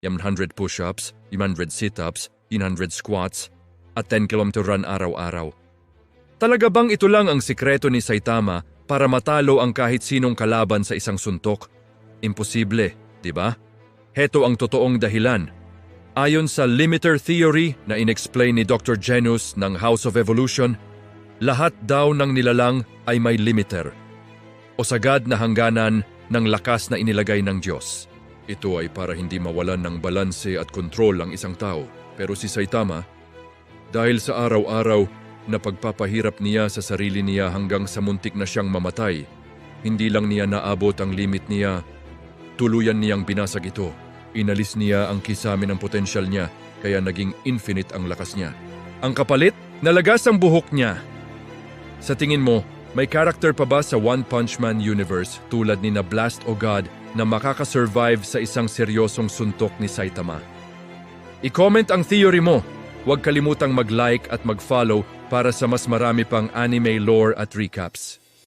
100 push-ups, 100 sit-ups, 100 squats, at 10 km run araw-araw. Talaga bang ito lang ang sikreto ni Saitama para matalo ang kahit sinong kalaban sa isang suntok? Imposible, di ba? Heto ang totoong dahilan. Ayon sa limiter theory na inexplain ni Dr. Genus ng House of Evolution, lahat daw ng nilalang ay may limiter o sagad na hangganan ng lakas na inilagay ng Diyos. Ito ay para hindi mawalan ng balanse at kontrol ang isang tao. Pero si Saitama, dahil sa araw-araw na pagpapahirap niya sa sarili niya hanggang sa muntik na siyang mamatay, hindi lang niya naabot ang limit niya, tuluyan niyang binasag ito. Inalis niya ang kisame ng potensyal niya, kaya naging infinite ang lakas niya. Ang kapalit, nalagas ang buhok niya. Sa tingin mo, may character pa ba sa One Punch Man universe tulad ni na Blast o God na makakasurvive sa isang seryosong suntok ni Saitama? I-comment ang theory mo. Huwag kalimutang mag-like at mag-follow para sa mas marami pang anime lore at recaps.